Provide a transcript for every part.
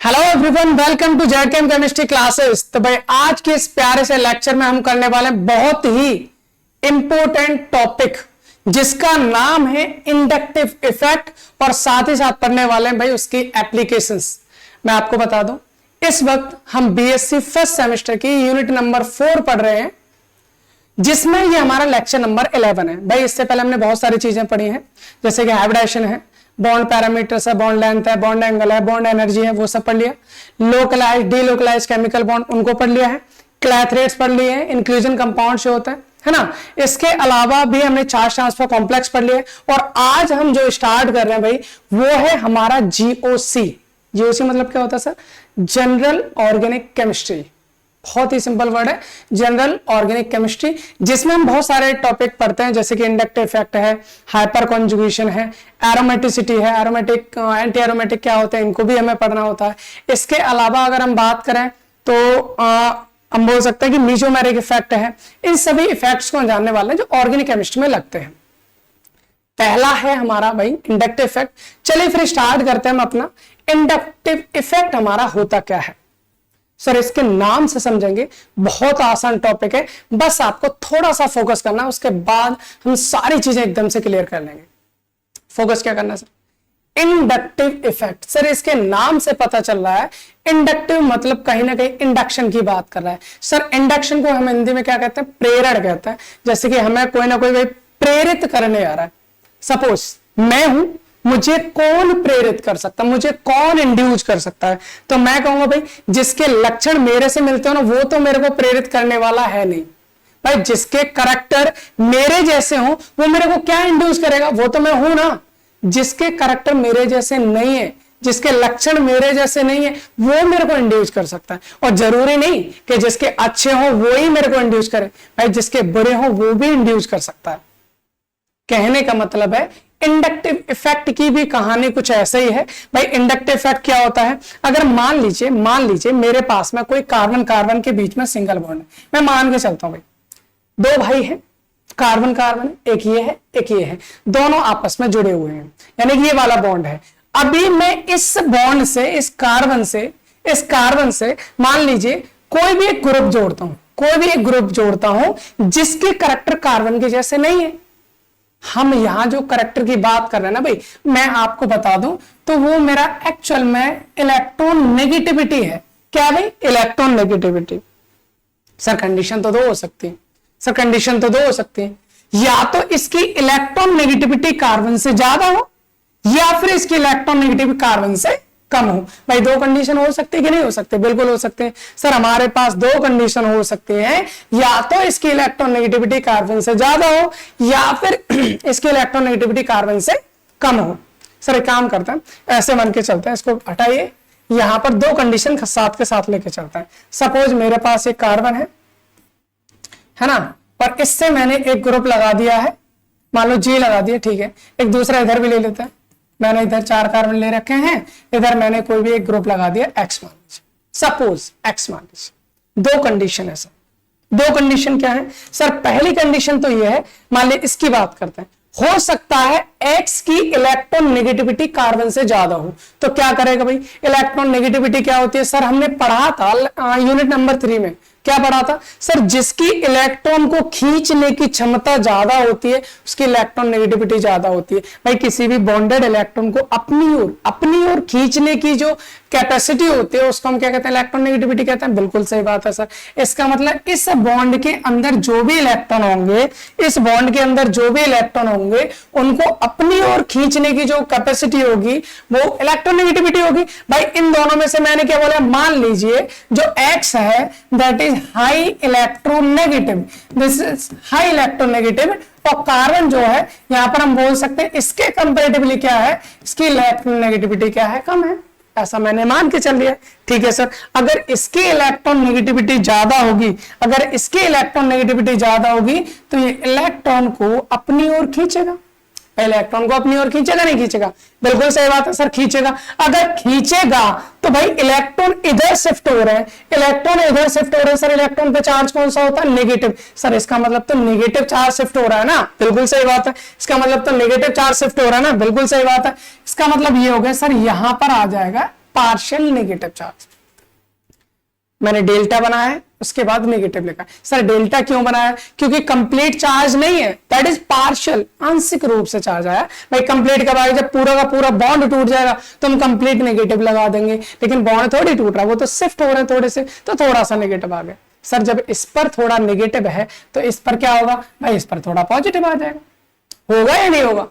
Hello everyone, welcome to ZChem chemistry classes. तो भाई आज के इस प्यारे से लेक्चर में हम करने वाले हैं बहुत ही इंपॉर्टेंट टॉपिक जिसका नाम है इंडक्टिव इफेक्ट, और साथ ही साथ पढ़ने वाले हैं भाई उसकी एप्लीकेशंस। मैं आपको बता दूं, इस वक्त हम बीएससी फर्स्ट सेमेस्टर की यूनिट नंबर 4 पढ़ रहे हैं, जिसमें ये हमारा लेक्चर नंबर 11 है। भाई इससे पहले हमने बहुत सारी चीजें पढ़ी हैं, जैसे कि हाइब्रिडेशन है, बॉन्ड पैरामीटर्स है, बॉन्ड लेंथ है, बॉन्ड एंगल है, बॉन्ड एनर्जी है, वो सब पढ़ लिया। लोकलाइज डीलोकलाइज केमिकल बॉन्ड उनको पढ़ लिया है। क्लैथ रेट्स पढ़ लिए हैं, इंक्लूजन कंपाउंड से होता है ना। इसके अलावा भी हमने चार्ज ट्रांसफर कॉम्प्लेक्स पढ़ लिया है। और आज हम जो स्टार्ट कर रहे हैं भाई वो है हमारा जीओसी। जीओसी मतलब क्या होता है सर? General organic chemistry. बहुत ही सिंपल वर्ड है, जनरल ऑर्गेनिक केमिस्ट्री, जिसमें हम बहुत सारे टॉपिक पढ़ते हैं, जैसे कि इंडक्टिव इफेक्ट है, हाइपर कॉन्जुगेशन है, एरोमेटिसिटी है, एरोमेटिक एंटी एरोमेटिक क्या होते हैं, इनको भी हमें पढ़ना होता है। इसके अलावा अगर हम बात करें तो हम बोल सकते हैं कि मीजोमेरिक इफेक्ट है। इन सभी इफेक्ट्स को जानने वाले हैं जो ऑर्गेनिक केमिस्ट्री में लगते हैं। पहला है हमारा भाई इंडक्टिव इफेक्ट। चलिए फिर स्टार्ट करते हैं हम अपना। इंडक्टिव इफेक्ट हमारा होता क्या है सर? इसके नाम से समझेंगे, बहुत आसान टॉपिक है, बस आपको थोड़ा सा फोकस करना है, उसके बाद हम सारी चीजें एकदम से क्लियर कर लेंगे। फोकस क्या करना है सर? Inductive effect. सर इसके नाम से पता चल रहा है इंडक्टिव मतलब कहीं ना कहीं इंडक्शन की बात कर रहा है। सर इंडक्शन को हम हिंदी में क्या कहते हैं? प्रेरण कहते हैं। जैसे कि हमें कोई ना कोई प्रेरित करने आ रहा है। सपोज मैं हूं, मुझे कौन प्रेरित कर सकता है, मुझे कौन इंड्यूस कर सकता है? तो मैं कहूंगा भाई जिसके लक्षण मेरे से मिलते हो ना, वो तो मेरे को प्रेरित करने वाला है नहीं। भाई जिसके करैक्टर मेरे जैसे हो वो मेरे को क्या इंड्यूस करेगा? वो तो मैं हूं ना। जिसके करैक्टर मेरे जैसे नहीं है, जिसके लक्षण मेरे जैसे नहीं है, वो मेरे को इंड्यूस कर सकता है। और जरूरी नहीं कि जिसके अच्छे हो वो ही मेरे को इंड्यूस करे, भाई जिसके बुरे हो वो भी इंड्यूस कर सकता है। कहने का मतलब है इंडक्टिव इफेक्ट की भी कहानी कुछ ऐसे ही है। भाई इंडक्टिव इफेक्ट क्या होता है? अगर मान लीजिए मेरे पास में कोई कार्बन कार्बन के बीच में सिंगल बॉन्ड है। मैं मान के चलता हूं भाई दो भाई हैं, कार्बन कार्बन, एक ये है एक ये है, दोनों आपस में जुड़े हुए हैं, यानी कि ये वाला बॉन्ड है। अभी मैं इस बॉन्ड से, इस कार्बन से मान लीजिए कोई भी एक ग्रुप जोड़ता हूं जिसके करैक्टर कार्बन के जैसे नहीं है। हम यहां जो करैक्टर की बात कर रहे हैं ना भाई, मैं आपको बता दूं तो वो मेरा एक्चुअल में इलेक्ट्रॉन नेगेटिविटी है। क्या भाई? Electron negativity. सर कंडीशन तो दो हो सकती है, या तो इसकी इलेक्ट्रॉन नेगेटिविटी कार्बन से ज्यादा हो, या फिर इसकी इलेक्ट्रॉन नेगेटिविटी कार्बन से कम हो। भाई दो कंडीशन हो सकती है कि नहीं हो सकते? बिल्कुल हो सकते हैं सर। हमारे पास दो कंडीशन हो सकती है, या तो इसकी इलेक्ट्रॉन नेगेटिविटी कार्बन से ज्यादा हो, या फिर इसकी इलेक्ट्रॉन नेगेटिविटी कार्बन से कम हो। सर एक काम करते हैं, ऐसे मान के चलते हैं, इसको हटाइए, यहां पर दो कंडीशन साथ के साथ लेके चलते हैं। सपोज मेरे पास एक कार्बन है ना, और इससे मैंने एक ग्रुप लगा दिया है, मान लो जी लगा दिया, ठीक है। एक दूसरा इधर भी ले लेते हैं। मैंने इधर 4 कार्बन ले रखे हैं, इधर मैंने कोई भी एक ग्रुप लगा दिया, एक्स मान लीजिए, सपोज एक्स मान लीजिए। दो कंडीशन है सर। दो कंडीशन क्या है सर? पहली कंडीशन तो यह है, मान लीजिए इसकी बात करते हैं, हो सकता है एक्स की इलेक्ट्रॉन नेगेटिविटी कार्बन से ज्यादा हो। तो क्या करेगा भाई? इलेक्ट्रॉन नेगेटिविटी क्या होती है सर? हमने पढ़ा था यूनिट नंबर 3 में। क्या पढ़ा था सर? जिसकी इलेक्ट्रॉन को खींचने की क्षमता ज्यादा होती है उसकी इलेक्ट्रॉन नेगेटिविटी ज्यादा होती है। भाई किसी भी बॉन्डेड इलेक्ट्रॉन को अपनी ओर खींचने की जो कैपेसिटी होती है उसको हम क्या कहते हैं? इलेक्ट्रॉन नेगेटिविटी कहते हैं। बिल्कुल सही बात है सर। इसका मतलब इस बॉन्ड के अंदर जो भी इलेक्ट्रॉन होंगे, उनको अपनी ओर खींचने की जो कैपेसिटी होगी वो इलेक्ट्रॉन नेगेटिविटी होगी। भाई इन दोनों में से मैंने क्या बोला? मान लीजिए जो एक्स है that is high electronegative, this is high electronegative, और कार्बन जो है यहां पर हम बोल सकते हैं इसके कंपैरेटिवली क्या है? इसकी इलेक्ट्रॉन नेगेटिविटी क्या है? कम है। ऐसा मैंने मान के चल लिया, ठीक है सर। अगर इसकी इलेक्ट्रॉन नेगेटिविटी ज्यादा होगी, तो ये इलेक्ट्रॉन को अपनी ओर खींचेगा। इलेक्ट्रॉन को अपनी ओर खींचेगा नहीं खींचेगा? बिल्कुल सही बात है सर, खींचेगा। अगर खींचेगा तो भाई इलेक्ट्रॉन इधर शिफ्ट हो रहे हैं, सर इलेक्ट्रॉन पे चार्ज कौन सा होता है? नेगेटिव। सर इसका मतलब तो नेगेटिव चार्ज शिफ्ट हो रहा है ना? बिल्कुल सही बात है। इसका मतलब तो नेगेटिव चार्ज शिफ्ट हो रहा है ना? बिल्कुल सही बात है। इसका मतलब ये हो गया सर, यहां पर आ जाएगा पार्शियल नेगेटिव चार्ज। मैंने डेल्टा बनाया है, उसके बाद नेगेटिव लिखा। सर डेल्टा क्यों बनाया? क्योंकि कंप्लीट चार्ज नहीं है, दैट इज पार्शियल, आंशिक रूप से चार्ज आया। भाई कंप्लीट कब आएगा? जब पूरा का पूरा बॉन्ड टूट जाएगा तो हम कंप्लीट नेगेटिव लगा देंगे, लेकिन बॉन्ड थोड़ी टूट रहा है, वो तो शिफ्ट हो रहे हैं थोड़े से, तो थोड़ा सा नेगेटिव आ गया। सर जब इस पर थोड़ा नेगेटिव है तो इस पर क्या होगा? भाई इस पर थोड़ा पॉजिटिव आ जाएगा। होगा या नहीं होगा?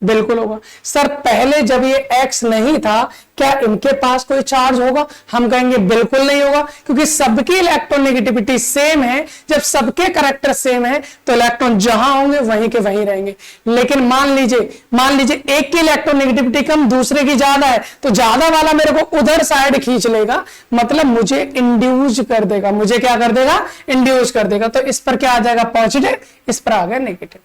बिल्कुल होगा। सर पहले जब ये X नहीं था, क्या इनके पास कोई चार्ज होगा? हम कहेंगे बिल्कुल नहीं होगा, क्योंकि सबकी इलेक्ट्रोनेगेटिविटी सेम है। जब सबके करैक्टर सेम है तो इलेक्ट्रॉन जहां होंगे वहीं के वहीं रहेंगे। लेकिन मान लीजिए एक की इलेक्ट्रोनेगेटिविटी कम, दूसरे की ज्यादा है, तो ज्यादा वाला मेरे को उधर साइड खींच लेगा, मतलब मुझे इंड्यूस कर देगा। मुझे क्या कर देगा? इंड्यूस कर देगा। तो इस पर क्या आ जाएगा? पॉजिटिव, इस पर आ गया नेगेटिव।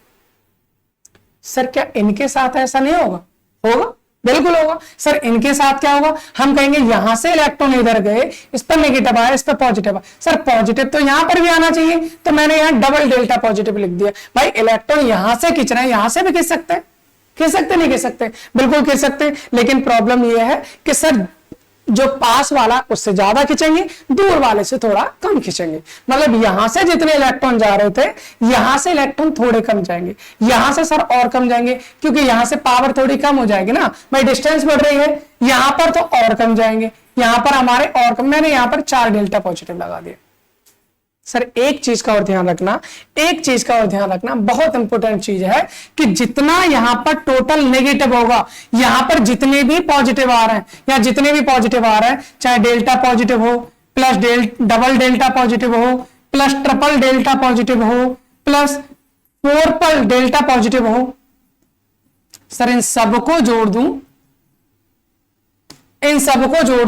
सर क्या इनके साथ ऐसा नहीं होगा? होगा, बिल्कुल होगा। सर इनके साथ क्या होगा? हम कहेंगे यहां से इलेक्ट्रॉन इधर गए, इस पर नेगेटिव आया, इस पर पॉजिटिव आया। सर पॉजिटिव तो यहां पर भी आना चाहिए, तो मैंने यहां डबल डेल्टा पॉजिटिव लिख दिया। भाई इलेक्ट्रॉन यहां से खींच रहे हैं, यहां से भी खींच सकते हैं, खींच सकते नहीं खींच सकते? बिल्कुल खींच सकते हैं। लेकिन प्रॉब्लम यह है कि सर जो पास वाला उससे ज्यादा खींचेंगे, दूर वाले से थोड़ा कम खींचेंगे। मतलब यहां से जितने इलेक्ट्रॉन जा रहे थे, यहां से इलेक्ट्रॉन थोड़े कम जाएंगे, यहां से सर और कम जाएंगे, क्योंकि यहां से पावर थोड़ी कम हो जाएगी ना, भाई डिस्टेंस बढ़ रही है। यहां पर तो और कम जाएंगे, यहां पर हमारे और कम। मैंने यहां पर 4 डेल्टा पॉजिटिव लगा दिया। सर एक चीज का और ध्यान रखना, बहुत इंपॉर्टेंट चीज है कि जितना यहां पर टोटल नेगेटिव होगा, यहां पर जितने भी पॉजिटिव आ रहे हैं, या जितने भी पॉजिटिव आ रहे हैं, चाहे डेल्टा पॉजिटिव हो, प्लस डबल डेल्टा पॉजिटिव हो, प्लस ट्रिपल डेल्टा पॉजिटिव हो, प्लस फोरपल डेल्टा पॉजिटिव हो, सर इन सबको जोड़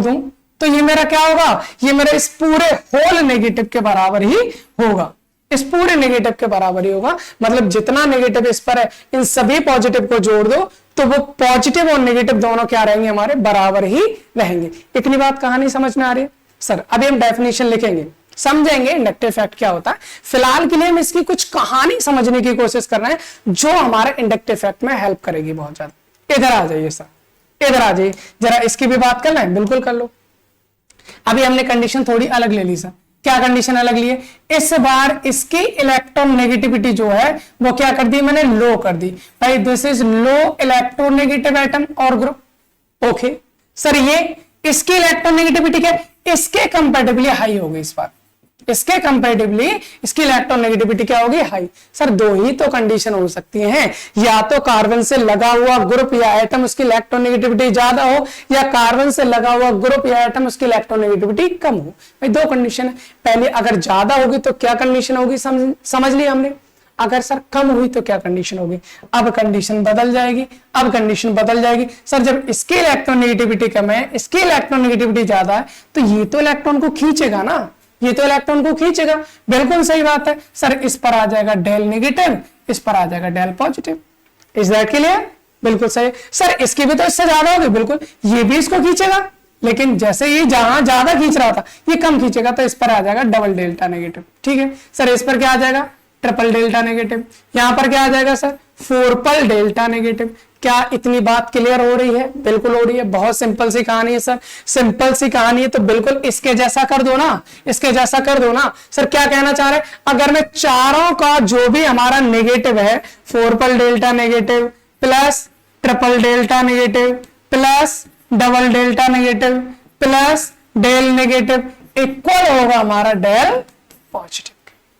दूं तो ये मेरा क्या होगा? ये मेरा इस पूरे होल नेगेटिव के बराबर ही होगा, इस पूरे नेगेटिव के बराबर ही होगा। मतलब जितना नेगेटिव इस पर है, इन सभी पॉजिटिव को जोड़ दो तो वो पॉजिटिव और नेगेटिव दोनों क्या रहेंगे? हमारे बराबर ही रहेंगे। इतनी बात कहानी समझ में आ रही है? सर अभी हम डेफिनेशन लिखेंगे, समझेंगे इंडक्टिव इफेक्ट क्या होता है। फिलहाल के लिए हम इसकी कुछ कहानी समझने की कोशिश कर रहे हैं, जो हमारे इंडक्टिव इफेक्ट में हेल्प करेगी बहुत ज्यादा। इधर आ जाइए सर, इधर आ जाइए, जरा इसकी भी बात करना है, बिल्कुल कर लो। अभी हमने कंडीशन थोड़ी अलग ले ली सर। क्या कंडीशन अलग ली है? इस बार इसकी इलेक्ट्रॉन नेगेटिविटी जो है वो क्या कर दी मैंने? लो कर दी। भाई this is low electronegative atom और ग्रुप। ओके सर, ये इसकी इलेक्ट्रॉन नेगेटिविटी क्या? इसके कंपैरेटिवली हाई होगी इस बार, इसके कंपैरेटिवली इसकी इलेक्ट्रॉन नेगेटिविटी क्या होगी? हाई। सर दो ही तो कंडीशन हो सकती हैं, या तो कार्बन से लगा हुआ ग्रुप या एटम उसकी इलेक्ट्रॉन नेगेटिविटी ज्यादा हो, या कार्बन से लगा हुआ ग्रुप या एटम उसकी इलेक्ट्रॉन नेगेटिविटी कम हो। भाई दो कंडीशन है। पहले अगर ज्यादा होगी तो क्या कंडीशन होगी? समझ लिया हमने। अगर सर कम हुई तो क्या कंडीशन होगी? अब कंडीशन बदल जाएगी। सर जब इसकी इलेक्ट्रॉन नेगेटिविटी कम है, इसकी इलेक्ट्रॉन नेगेटिविटी ज्यादा है, तो ये तो इलेक्ट्रॉन को खींचेगा ना, ये तो इलेक्ट्रॉन को खींचेगा। बिल्कुल सही बात है सर। इस पर आ जाएगा डेल नेगेटिव, इस पर आ जाएगा del positive. Is that clear? बिल्कुल सही। सर इसकी भी तो इससे ज्यादा होगी, बिल्कुल ये भी इसको खींचेगा, लेकिन जैसे ये जहां ज्यादा खींच रहा था ये कम खींचेगा, तो इस पर आ जाएगा डबल डेल्टा नेगेटिव। ठीक है सर, इस पर क्या आ जाएगा? Triple delta negative. यहां पर क्या आ जाएगा सर? फोरपल delta negative. क्या इतनी बात क्लियर हो रही है? बिल्कुल हो रही है। बहुत सिंपल सी कहानी है सर, सिंपल सी कहानी है। तो बिल्कुल इसके जैसा कर दो ना, इसके जैसा कर दो ना। सर क्या कहना चाह रहे हैं? अगर मैं चारों का जो भी हमारा नेगेटिव है, fourple delta negative plus triple delta negative plus double delta negative plus del negative equal होगा हमारा डेल पॉजिटिव,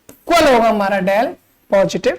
इक्वल होगा हमारा डेल पॉजिटिव।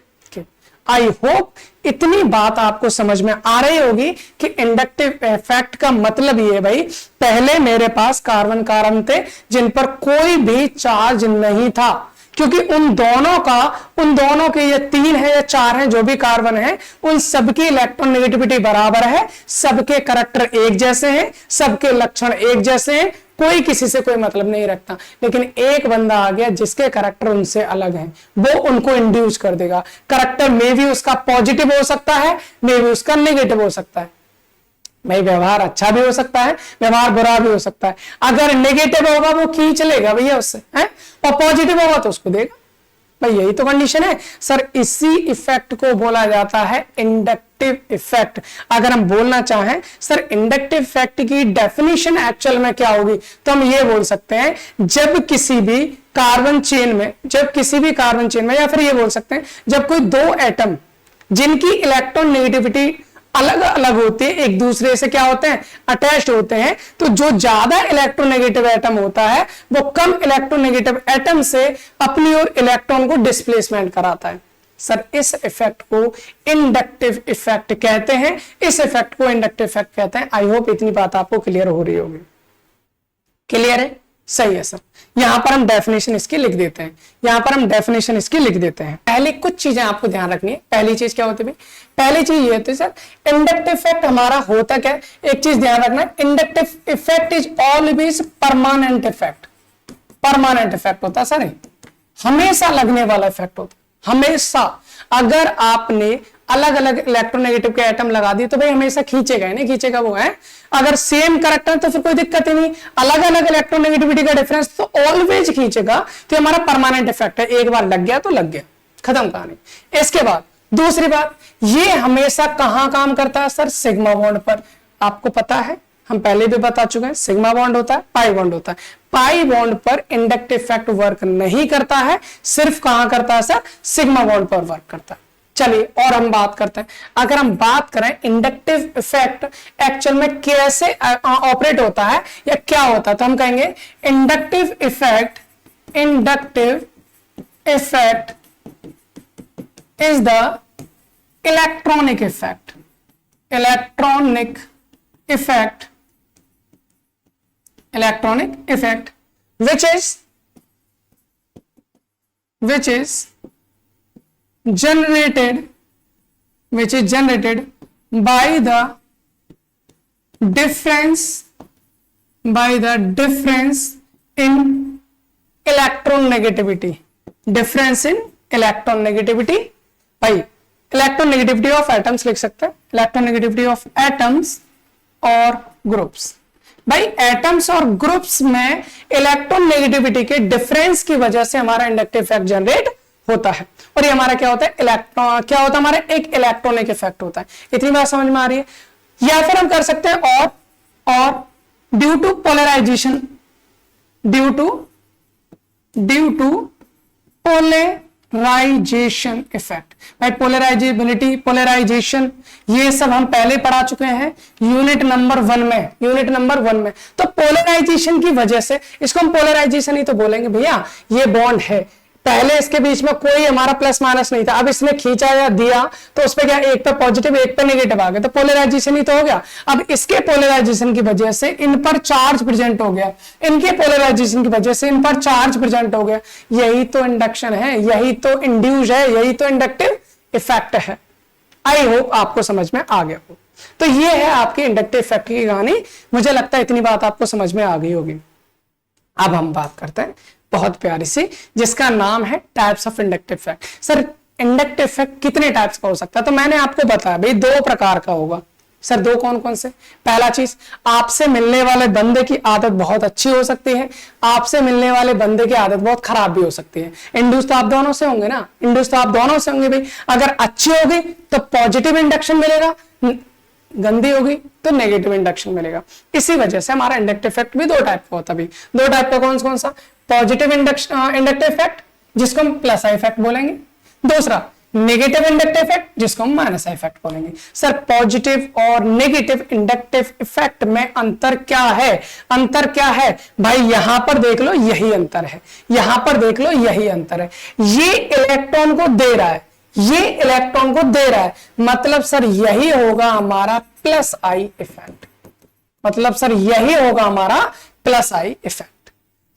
आई होप इतनी बात आपको समझ में आ रही होगी कि इंडक्टिव इफेक्ट का मतलब ये भाई, पहले मेरे पास कार्बन थे जिन पर कोई भी चार्ज नहीं था, क्योंकि उन दोनों के ये 3 है या 4 है जो भी कार्बन है, उन सबकी इलेक्ट्रॉन नेगेटिविटी बराबर है, सबके करैक्टर एक जैसे हैं, सबके लक्षण एक जैसे हैं, कोई किसी से कोई मतलब नहीं रखता। लेकिन एक बंदा आ गया जिसके करैक्टर उनसे अलग हैं, वो उनको इंड्यूस कर देगा। करैक्टर में भी उसका पॉजिटिव हो सकता है, में भी उसका नेगेटिव हो सकता है। भाई व्यवहार अच्छा भी हो सकता है, व्यवहार बुरा भी हो सकता है। अगर नेगेटिव होगा वो खींच लेगा भैया उससे, है, और पॉजिटिव होगा तो उसको देगा। भाई यही तो कंडीशन है सर। इसी इफेक्ट को बोला जाता है इंडक्टिव इफेक्ट। अगर हम बोलना चाहें सर इंडक्टिव इफेक्ट की डेफिनेशन एक्चुअल में क्या होगी, तो हम ये बोल सकते हैं जब किसी भी कार्बन चेन में या फिर ये बोल सकते हैं जब कोई दो एटम जिनकी इलेक्ट्रॉन नेगेटिविटी अलग अलग होते हैं, एक दूसरे से क्या होते हैं, अटैच्ड होते हैं, तो जो ज्यादा इलेक्ट्रोनेगेटिव एटम होता है वो कम इलेक्ट्रोनेगेटिव एटम से अपनी ओर इलेक्ट्रॉन को डिस्प्लेसमेंट कराता है। सर इस इफेक्ट को इंडक्टिव इफेक्ट कहते हैं, इस इफेक्ट को इंडक्टिव इफेक्ट कहते हैं। आई होप इतनी बात आपको क्लियर हो रही होगी। क्लियर है, सही है सर। यहां पर हम डेफिनेशन इसकी लिख देते हैं, पहले कुछ चीजें आपको ध्यान रखनी है। पहली चीज क्या होती है, पहली चीज ये होती है सर इंडक्टिव इफेक्ट हमारा होता क्या है, एक चीज ध्यान रखना है, inductive effect is always permanent effect. Permanent effect होता है सर, हमेशा लगने वाला इफेक्ट होता है, हमेशा। अगर आपने अलग अलग इलेक्ट्रोनेगेटिव के एटम लगा दिए तो भाई हमेशा खींचेगा, नहीं खींचेगा वो है। अगर सेम करैक्टर है तो फिर कोई दिक्कत ही नहीं, अलग अलग इलेक्ट्रोनेगेटिविटी का डिफरेंस तो ऑलवेज खींचेगा। तो हमारा परमानेंट इफेक्ट है, एक बार लग गया तो लग गया, खत्म कहानी। इसके बाद दूसरी बात, ये हमेशा कहां काम करता है सर, सिग्मा बॉन्ड पर। आपको पता है, हम पहले भी बता चुके हैं, सिग्मा बॉन्ड होता है, पाई बॉन्ड होता है। पाई बॉन्ड पर इंडक्टिव इफेक्ट वर्क नहीं करता है, सिर्फ कहां करता है सर, सिग्मा बॉन्ड पर वर्क करता है। चलिए और हम बात करते हैं, अगर हम बात करें इंडक्टिव इफेक्ट एक्चुअल में कैसे ऑपरेट होता है या क्या होता है, तो हम कहेंगे inductive effect is the electronic effect which is generated by the difference in electronegativity भाई इलेक्ट्रोनेगेटिविटी ऑफ एटम्स लिख सकते हैं, इलेक्ट्रोनेगेटिविटी ऑफ एटम्स और ग्रुप्स। भाई एटम्स और ग्रुप्स में इलेक्ट्रोनेगेटिविटी के डिफरेंस की वजह से हमारा इंडक्टिव इफेक्ट जनरेट होता है। और ये हमारा क्या होता है, हमारा एक इलेक्ट्रॉनिक इफेक्ट होता है। इतनी बात समझ में आ रही है। या फिर हम कर सकते हैं और ड्यू टू पोलराइजेशन इफेक्ट। भाई पोलराइजेशन ये सब हम पहले पढ़ा चुके हैं यूनिट नंबर 1 में। तो पोलराइजेशन की वजह से, इसको हम पोलराइजेशन ही तो बोलेंगे भैया। ये बॉन्ड है, पहले इसके बीच में कोई हमारा प्लस माइनस नहीं था, अब इसने खींचा या दिया तो उस पर क्या, एक पे पॉजिटिव एक पे नेगेटिव आ गया, तो पोलराइजेशन ही तो हो गया। अब इसके पोलराइजेशन की वजह से इन पर चार्ज प्रेजेंट हो गया, इनके पोलराइजेशन की वजह से इन पर चार्ज प्रेजेंट हो गया। यही तो इंडक्शन है, यही तो इंड्यूस है, यही तो इंडक्टिव इफेक्ट है। आई होप आपको समझ में आ गया हो। तो ये है आपकी इंडक्टिव इफेक्ट की कहानी। मुझे लगता है इतनी बात आपको समझ में आ गई होगी। अब हम बात करते हैं बहुत प्यारी सी, जिसका नाम है types of inductive effect. Sir inductive effect कितने टाइप्स का हो सकता है, तो मैंने आपको बताया भाई 2 प्रकार का होगा। सर 2 कौन कौन से, पहला चीज, आपसे मिलने वाले बंदे की आदत बहुत अच्छी हो सकती है, आपसे मिलने वाले बंदे की आदत बहुत खराब भी हो सकती है। इंड्यूस तो आप दोनों से होंगे ना, भाई। अगर अच्छी होगी तो पॉजिटिव इंडक्शन मिलेगा, गंदी होगी तो नेगेटिव इंडक्शन मिलेगा। इसी वजह से हमारा इंडक्टिव इफेक्ट भी 2 टाइप का होता है। 2 टाइप का कौन सा, पॉजिटिव इंडक्टिव इफेक्ट जिसको हम प्लस आई इफेक्ट बोलेंगे, दूसरा नेगेटिव इंडक्टिव इफेक्ट जिसको हम माइनस आई इफेक्ट बोलेंगे। सर पॉजिटिव और नेगेटिव इंडक्टिव इफेक्ट में अंतर क्या है, भाई यहां पर देख लो यही अंतर है, ये इलेक्ट्रॉन को दे रहा है, मतलब सर यही होगा हमारा प्लस आई इफेक्ट।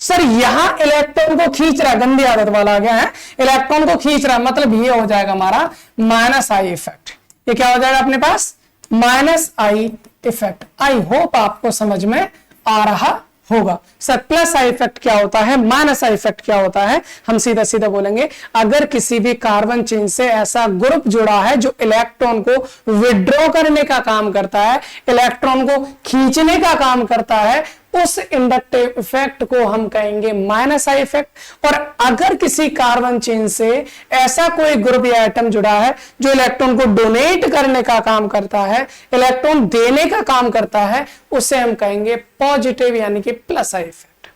सर यहां इलेक्ट्रॉन को खींच रहा है, गंदी आदत वाला आ गया है, इलेक्ट्रॉन को खींच रहा है, मतलब ये हो जाएगा हमारा माइनस आई इफेक्ट। ये क्या हो जाएगा अपने पास, minus I effect. I hope आपको समझ में आ रहा होगा। सर प्लस आई इफेक्ट क्या होता है, माइनस आई इफेक्ट क्या होता है, हम सीधा सीधा बोलेंगे। अगर किसी भी कार्बन चेन से ऐसा ग्रुप जुड़ा है जो इलेक्ट्रॉन को विड्रॉ करने का काम करता है, इलेक्ट्रॉन को खींचने का काम करता है, उस इंडक्टिव इफेक्ट को हम कहेंगे माइनस आई इफेक्ट। और अगर किसी कार्बन चेन से ऐसा कोई ग्रुप या एटम जुड़ा है जो इलेक्ट्रॉन को डोनेट करने का काम करता है, इलेक्ट्रॉन देने का काम करता है, उसे हम कहेंगे पॉजिटिव यानी कि plus I effect.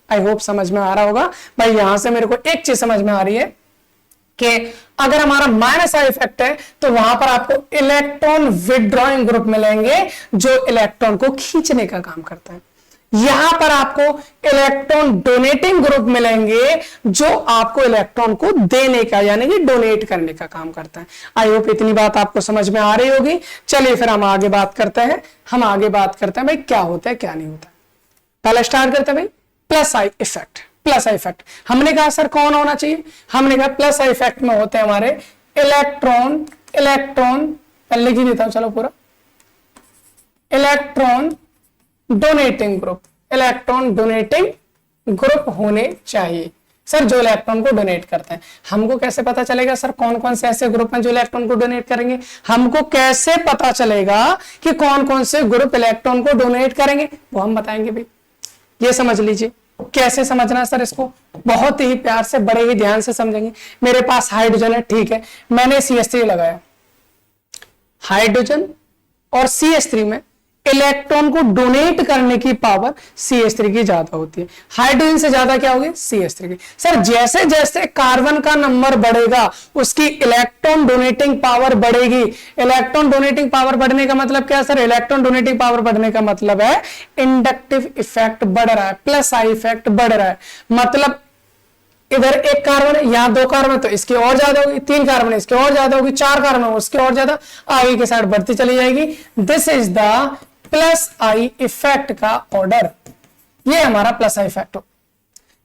I hope समझ में आ रहा होगा भाई। यहां से मेरे को एक चीज समझ में आ रही है कि अगर हमारा माइनस आई इफेक्ट है तो वहां पर आपको इलेक्ट्रॉन विदड्रॉइंग ग्रुप मिलेंगे जो इलेक्ट्रॉन को खींचने का काम करता है। यहां पर आपको इलेक्ट्रॉन डोनेटिंग ग्रुप मिलेंगे जो आपको इलेक्ट्रॉन को देने का यानी कि डोनेट करने का काम करता है। आई होप इतनी बात आपको समझ में आ रही होगी। चलिए फिर हम आगे बात करते हैं। भाई क्या होता है क्या नहीं होता। पहले स्टार्ट करते हैं भाई plus I effect. Plus I effect हमने कहा सर कौन होना चाहिए, हमने कहा प्लस आई इफेक्ट में होते हैं हमारे इलेक्ट्रॉन पहले लिख ही देता हूं चलो पूरा, इलेक्ट्रॉन डोनेटिंग ग्रुप होने चाहिए। सर जो इलेक्ट्रॉन को डोनेट करते हैं, हमको कैसे पता चलेगा सर कौन कौन से ऐसे ग्रुप हैं जो इलेक्ट्रॉन को डोनेट करेंगे? हमको कैसे पता चलेगा कि कौन कौन से ग्रुप इलेक्ट्रॉन को डोनेट करेंगे? वो हम बताएंगे भाई। ये समझ लीजिए कैसे समझना है सर इसको, बहुत ही प्यार से बड़े ही ध्यान से समझेंगे। मेरे पास हाइड्रोजन है, ठीक है, मैंने CH3 लगाया। हाइड्रोजन और CH3 में इलेक्ट्रॉन को डोनेट करने की पावर CH3 की ज्यादा होती है। हाइड्रोजन से ज्यादा क्या होगी? CH3 की। सर जैसे जैसे कार्बन का नंबर बढ़ेगा उसकी इलेक्ट्रॉन डोनेटिंग पावर बढ़ेगी। इलेक्ट्रॉन डोनेटिंग पावर बढ़ने का मतलब क्या है सर? इलेक्ट्रॉन डोनेटिंग पावर बढ़ने का मतलब है इंडक्टिव इफेक्ट बढ़ रहा है, प्लस आई इफेक्ट बढ़ रहा है। मतलब इधर एक कार्बन है, यहां 2 कार्बन तो इसकी और ज्यादा होगी, 3 कार्बन है इसकी और ज्यादा होगी, 4 कार्बन है उसकी और ज्यादा, आगे के साइड बढ़ती चली जाएगी। This is the plus I effect का ऑर्डर। ये हमारा प्लस आई इफेक्ट हो।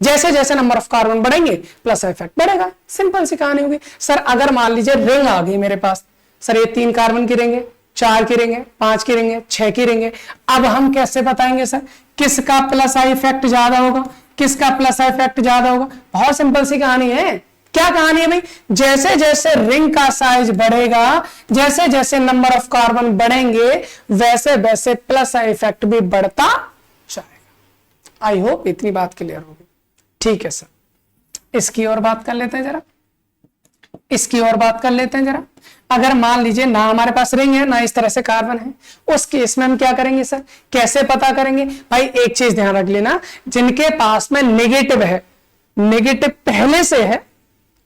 जैसे जैसे नंबर ऑफ कार्बन बढ़ेंगे प्लस आई इफेक्ट बढ़ेगा। सिंपल सी कहानी होगी। सर अगर मान लीजिए रिंग आ गई मेरे पास, सर ये 3 कार्बन की रिंग है, 4 की रिंग है, 5 की रिंग है, 6 की रिंग है। अब हम कैसे बताएंगे सर किसका प्लस आई इफेक्ट ज्यादा होगा, किसका प्लस आई इफेक्ट ज्यादा होगा? बहुत सिंपल सी कहानी है। क्या कहानी है भाई? जैसे जैसे रिंग का साइज बढ़ेगा, जैसे जैसे नंबर ऑफ कार्बन बढ़ेंगे, वैसे वैसे प्लस आई इफेक्ट भी बढ़ता जाएगा। आई होप इतनी बात क्लियर होगी। ठीक है सर, इसकी और बात कर लेते हैं जरा। अगर मान लीजिए ना हमारे पास रिंग है ना इस तरह से कार्बन है, उस केस में हम क्या करेंगे सर? कैसे पता करेंगे? भाई एक चीज ध्यान रख लेना, जिनके पास में नेगेटिव है, नेगेटिव पहले से है,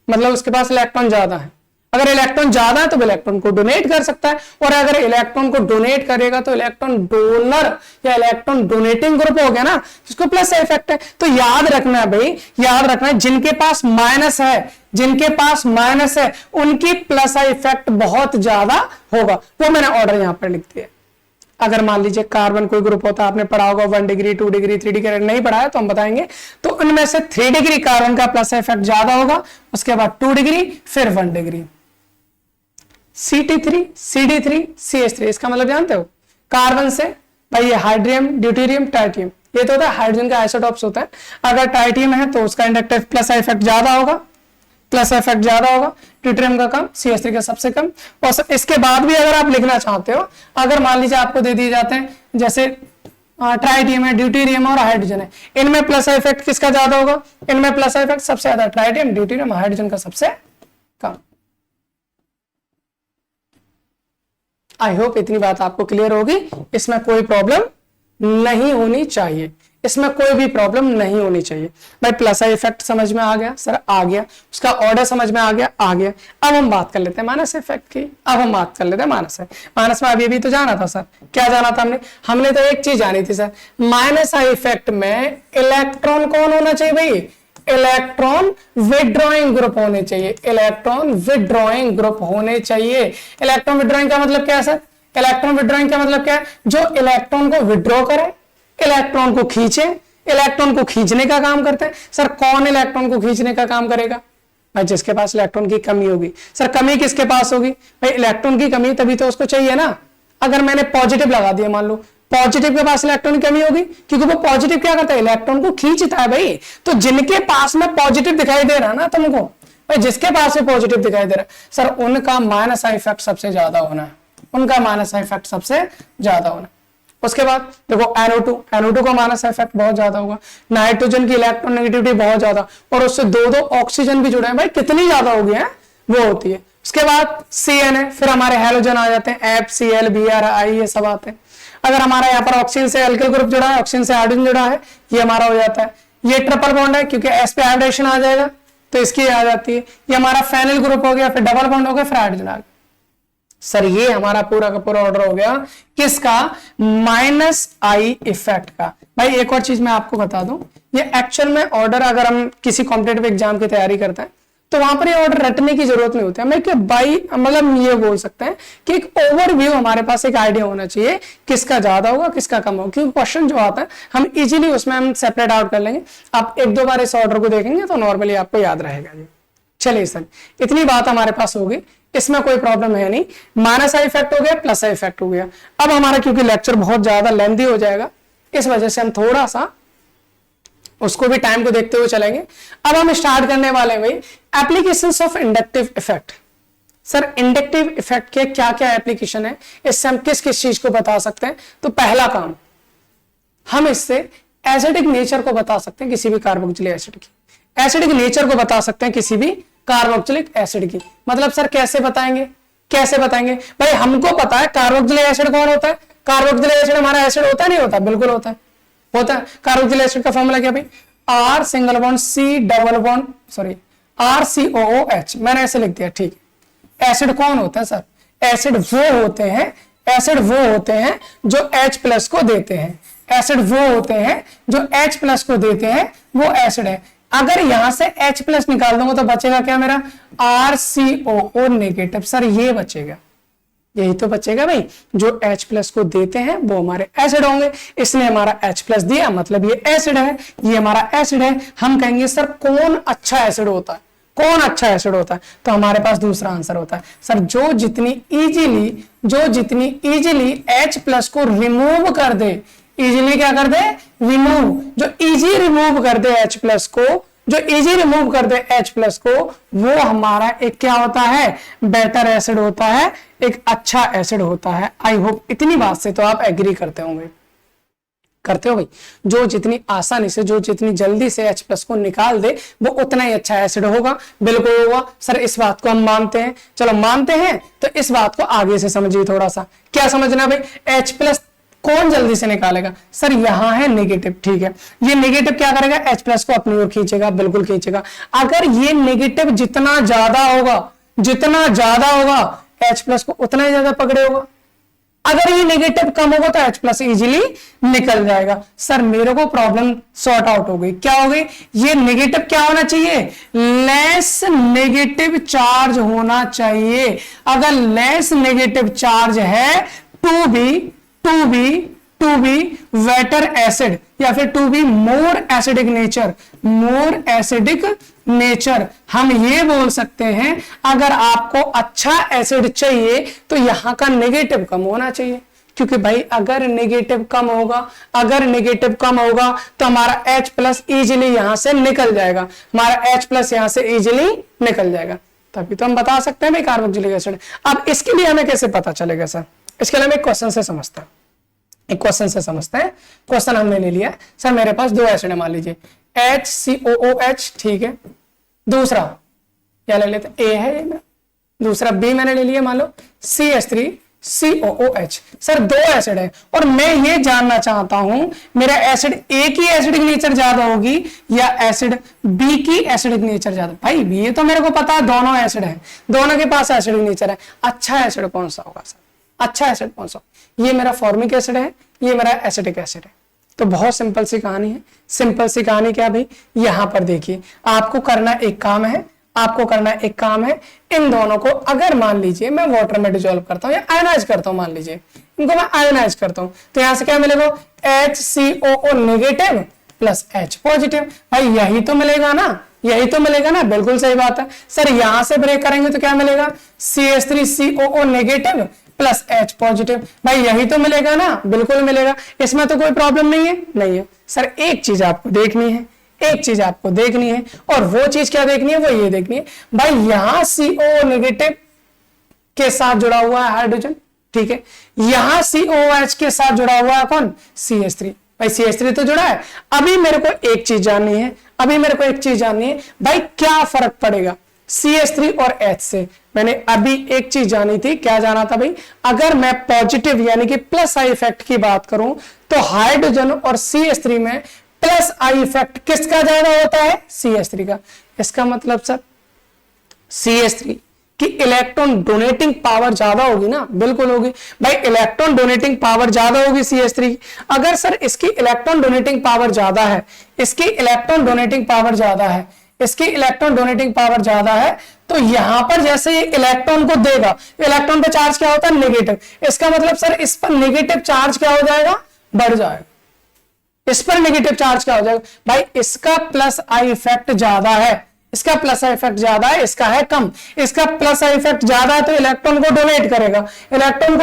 मतलब उसके पास इलेक्ट्रॉन ज्यादा है। अगर इलेक्ट्रॉन ज्यादा है तो इलेक्ट्रॉन को डोनेट कर सकता है, और अगर इलेक्ट्रॉन को डोनेट करेगा तो इलेक्ट्रॉन डोनर या इलेक्ट्रॉन डोनेटिंग ग्रुप हो गया ना, जिसको प्लस इफेक्ट है। तो याद रखना भाई, याद रखना जिनके पास माइनस है उनकी प्लस इफेक्ट बहुत ज्यादा होगा। वो मैंने ऑर्डर यहां पर लिख दिया। अगर मान लीजिए कार्बन कोई ग्रुप होता है, आपने पढ़ा होगा 1 डिग्री 2 डिग्री 3 डिग्री, नहीं पढ़ा है तो हम बताएंगे। तो उनमें से 3 डिग्री कार्बन का प्लस इफेक्ट ज्यादा होगा, उसके बाद 2 डिग्री, फिर 1 डिग्री। CT3 CD3 CH3, इसका मतलब जानते हो? कार्बन से भाई ये हाइड्रियम, ड्यूटेरियम, टाइटियम, ये तो होता है हाइड्रोजन का आइसोटॉप्स होता है। अगर टाइटियम है तो उसका इंडक्टिव प्लस इफेक्ट ज्यादा होगा, ड्यूटेरियम का कम, CH3 का सबसे कम। और इसके बाद भी अगर आप लिखना चाहते हो, अगर मान लीजिए आपको दे दिए जाते हैं जैसे ट्राइटियम है, ड्यूटेरियम और हाइड्रोजन है, इनमें प्लस इफेक्ट किसका ज्यादा होगा? इनमें प्लस इफेक्ट सबसे ज्यादा ट्राइटियम, ड्यूटेरियम, हाइड्रोजन का सबसे कम। आई होप इतनी बात आपको क्लियर होगी। इसमें कोई प्रॉब्लम नहीं होनी चाहिए, इसमें कोई भी प्रॉब्लम नहीं होनी चाहिए। भाई प्लस आई इफेक्ट समझ में आ गया सर? आ गया। उसका ऑर्डर समझ में आ गया? आ गया। अब हम बात कर लेते हैं माइनस इफेक्ट की। माइनस में अभी तो जाना था सर। क्या जाना था हमने तो एक चीज जानी थी सर, माइनस आई इफेक्ट में इलेक्ट्रॉन कौन होना चाहिए भाई? इलेक्ट्रॉन विदड्रॉइंग ग्रुप होने चाहिए। इलेक्ट्रॉन विदड्रॉइंग का मतलब क्या है सर? इलेक्ट्रॉन विदड्रॉइंग का मतलब क्या है? जो इलेक्ट्रॉन को विदड्रॉ करे, इलेक्ट्रॉन को खींचे, इलेक्ट्रॉन को खींचने का काम करते हैं। सर कौन इलेक्ट्रॉन को खींचने का काम करेगा? भाई जिसके पास इलेक्ट्रॉन की कमी होगी। सर कमी किसके पास होगी? भाई इलेक्ट्रॉन की कमी, तभी तो उसको चाहिए ना। अगर मैंने पॉजिटिव लगा दिया, मान लो पॉजिटिव के पास इलेक्ट्रॉन की कमी होगी, क्योंकि वो पॉजिटिव क्या करता है? इलेक्ट्रॉन को खींचता है भाई। तो जिनके पास में पॉजिटिव दिखाई दे रहा है ना तुमको, भाई जिसके पास में पॉजिटिव दिखाई दे रहा है सर, उनका माइनस इफेक्ट सबसे ज्यादा होना है, उसके बाद देखो NO2 का माइनस इफेक्ट बहुत ज्यादा होगा, नाइट्रोजन की इलेक्ट्रोनेगेटिविटी बहुत ज्यादा, और उससे दो ऑक्सीजन भी जुड़े हैं भाई, कितनी ज्यादा होगी है वो होती है। उसके बाद CN है, फिर हमारे हेलोजन आ जाते हैं FCl Br ये सब आते हैं। अगर हमारा यहाँ पर ऑक्सीजन से एल्किल ग्रुप जुड़ा है, ऑक्सीजन से हाइड्रोजन जुड़ा है, ये हमारा हो जाता है। ये ट्रिपल बॉन्ड है क्योंकि S पे हाइब्रिडेशन आ जाएगा तो इसकी आ जाती है। ये हमारा फेनिल ग्रुप हो गया, फिर डबल बॉन्ड हो गया, फिर हाइड्रोजन आ गया। सर ये हमारा पूरा का पूरा ऑर्डर हो गया किसका, -I इफेक्ट का। भाई एक और चीज मैं आपको बता दूं, ये एक्चुअल में ऑर्डर अगर हम किसी कॉम्पिटेटिव एग्जाम की तैयारी करते हैं तो वहां पर ये ऑर्डर रटने की जरूरत नहीं होती है। मैं बाई मतलब ये बोल सकते हैं कि एक ओवरव्यू हमारे पास एक आइडिया होना चाहिए किसका ज्यादा होगा किसका कम होगा, क्योंकि क्वेश्चन जो आता है हम इजीली उसमें हम सेपरेट आउट कर लेंगे। आप एक दो बार इस ऑर्डर को देखेंगे तो नॉर्मली आपको याद रहेगा जी। चलिए सर इतनी बात हमारे पास होगी, इसमें कोई प्रॉब्लम है नहीं। -I इफेक्ट हो गया, +I इफेक्ट हो गया। अब हमारा क्योंकि लेक्चर बहुत ज्यादा लेंथी हो जाएगा, इस वजह से हम थोड़ा सा उसको भी टाइम को देखते हुए चलेंगे। अब हम स्टार्ट करने वाले हैं भाई applications of inductive effect. Sir inductive effect के क्या क्या एप्लीकेशन है, इससे हम किस किस चीज को बता सकते हैं। तो पहला काम, हम इससे एसिडिक नेचर को बता सकते हैं किसी भी कार्बोक्सिलिक एसिड की, एसिडिक नेचर को बता सकते हैं किसी भी कार्बोक्सिलिक एसिड की। मतलब सर कैसे बताएंगे, कैसे बताएंगे भाई, हमको पता है कार्बोक्सिलिक एसिड कौन होता है, कार्बोक्सिलिक एसिड हमारा एसिड होता है नहीं होता, बिल्कुल होता है, होता है। कार्बोक्सिलिक एसिड का फॉर्मूला क्या भाई, R single bond C double bond sorry RCOOH, मैंने ऐसे लिख दिया, ठीक है। एसिड कौन होता है सर, एसिड वो होते हैं, एसिड वो होते हैं जो H+ को देते हैं, एसिड वो होते हैं जो H+ को देते हैं, वो एसिड है। अगर यहां से H+ निकाल दूंगा तो बचेगा क्या मेरा, RCOO नेगेटिव। सर ये बचेगा, यही तो बचेगा भाई, जो H+ को देते हैं वो हमारे एसिड होंगे। इसने हमारा H+ दिया मतलब ये एसिड है, ये हमारा एसिड है। हम कहेंगे सर कौन अच्छा एसिड होता है, कौन अच्छा एसिड होता है, तो हमारे पास दूसरा आंसर होता है सर जो जितनी इजीली H+ को रिमूव कर दे, इजीली क्या कर दे, रिमूव, जो इजी रिमूव कर दे H+ को, जो इजी रिमूव कर दे H+ को, वो हमारा एक क्या होता है, बेटर एसिड होता है, एक अच्छा एसिड होता है। आई होप इतनी बात से तो आप एग्री करते होंगे, करते हो भाई। जो जितनी आसानी से, जो जितनी जल्दी से H+ को निकाल दे वो उतना ही अच्छा एसिड होगा, बिल्कुल होगा सर। इस बात को हम मानते हैं, चलो मानते हैं तो इस बात को आगे से समझिए थोड़ा सा। क्या समझना भाई, H+ कौन जल्दी से निकालेगा, सर यहां है नेगेटिव, ठीक है। ये नेगेटिव क्या करेगा, H+ को अपनी ओर खींचेगा, बिल्कुल खींचेगा। अगर ये नेगेटिव जितना ज्यादा होगा H+ को उतना ही ज्यादा पकड़े होगा। अगर ये नेगेटिव कम होगा तो H+ इजीली निकल जाएगा। सर मेरे को प्रॉब्लम सॉर्ट आउट हो गई, क्या हो गई, ये नेगेटिव क्या होना चाहिए, लेस नेगेटिव चार्ज होना चाहिए। अगर लेस नेगेटिव चार्ज है टू बी वेटर एसिड या फिर to be more acidic nature, हम ये बोल सकते हैं अगर आपको अच्छा एसिड चाहिए तो यहां का नेगेटिव कम होना चाहिए। क्योंकि भाई अगर नेगेटिव कम होगा तो हमारा H+ इजीली यहां से निकल जाएगा, हमारा H+ यहां से इजीली निकल जाएगा, तभी तो हम बता सकते हैं भाई कार्बोक्सिलिक एसिड। अब इसके लिए हमें कैसे पता चलेगा सर, इसके लिए हम एक क्वेश्चन से समझते हैं। क्वेश्चन हमने ले लिया, सर मेरे पास दो एसिड है, मान लीजिए HCOOH, ठीक है। दूसरा क्या ले लेते हैं, A है ये, दूसरा B मैंने ले लिया, मान लो CH3COOH। सर दो एसिड है और मैं ये जानना चाहता हूं मेरा एसिड A की एसिडिक नेचर ज्यादा होगी या एसिड B की एसिडिक नेचर ज्यादा। भाई ये तो मेरे को पता है दोनों एसिड है, दोनों के पास एसिडिक नेचर है। अच्छा एसिड कौन सा होगा सर, अच्छा एसिड कौन सा, ये मेरा फॉर्मिक एसिड है, ये मेरा एसिटिक एसिड है। तो बहुत सिंपल सी कहानी है। सिंपल सी कहानी क्या भाई, यहां पर देखिए आपको करना एक काम है, इन दोनों को अगर मान लीजिए मैं वाटर में डिसॉल्व करता हूं या आयोनाइज करता हूं, मान लीजिए इनको मैं आयोनाइज करता हूं तो यहां से क्या मिलेगा, HCOO negative plus H positive. भाई यही तो मिलेगा ना, बिल्कुल सही बात है सर। यहां से ब्रेक करेंगे तो क्या मिलेगा, CH3COO negative plus H positive. भाई यही तो मिलेगा ना, बिल्कुल मिलेगा, इसमें तो कोई प्रॉब्लम नहीं है सर। एक चीज आपको देखनी है, और वो चीज क्या देखनी है, वो ये देखनी है भाई यहां CO नेगेटिव के साथ जुड़ा हुआ है हाइड्रोजन, ठीक है। यहां COOH के साथ जुड़ा हुआ है कौन? CH3। भाई CH3 तो जुड़ा है। अभी मेरे को एक चीज जाननी है, भाई क्या फर्क पड़ेगा CH3 और H से? मैंने अभी एक चीज जानी थी, क्या जाना था भाई? अगर मैं पॉजिटिव यानी कि प्लस आई इफेक्ट की बात करूं तो हाइड्रोजन और CH3 में प्लस आई इफेक्ट किसका ज्यादा होता है? CH3 का। इसका मतलब सर CH3 कि इलेक्ट्रॉन डोनेटिंग पावर ज्यादा होगी ना? बिल्कुल होगी भाई, इलेक्ट्रॉन डोनेटिंग पावर ज्यादा होगी CH3 की। अगर सर इसकी इलेक्ट्रॉन डोनेटिंग पावर ज्यादा है, तो यहां पर जैसे ये इलेक्ट्रॉन को देगा, इलेक्ट्रॉन पे चार्ज क्या होता है? नेगेटिव। इसका मतलब सर इस पर नेगेटिव चार्ज क्या हो जाएगा? बढ़ जाएगा। इस पर नेगेटिव चार्ज क्या हो जाएगा? भाई इसका प्लस आई इफेक्ट ज्यादा है, इसका प्लस आई इफेक्ट ज्यादा है, इसका है कम। इसका प्लस आई इफेक्ट ज्यादा है तो इलेक्ट्रॉन को डोनेट करेगा, तो इलेक्ट्रॉन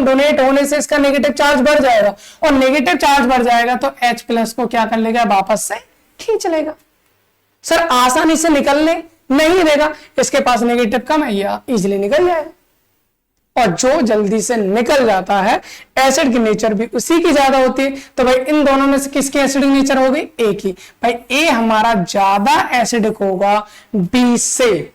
डोनेट होने से इसका नेगेटिव चार्ज बढ़ जाएगा, और नेगेटिव चार्ज बढ़ जाएगा तो H प्लस को क्या कर लेगा? वापस से खींच लेगा। सर आसानी से निकलने नहीं देगा, इसके पास नेगेटिव कम है, या इजिली निकल जाएगा। और जो जल्दी से निकल जाता है, एसिड की नेचर भी उसी की ज्यादा होती है। तो भाई इन दोनों में से किसकी एसिडिक नेचर होगी? ए की। भाई ए हमारा ज्यादा एसिडिक होगा बी से।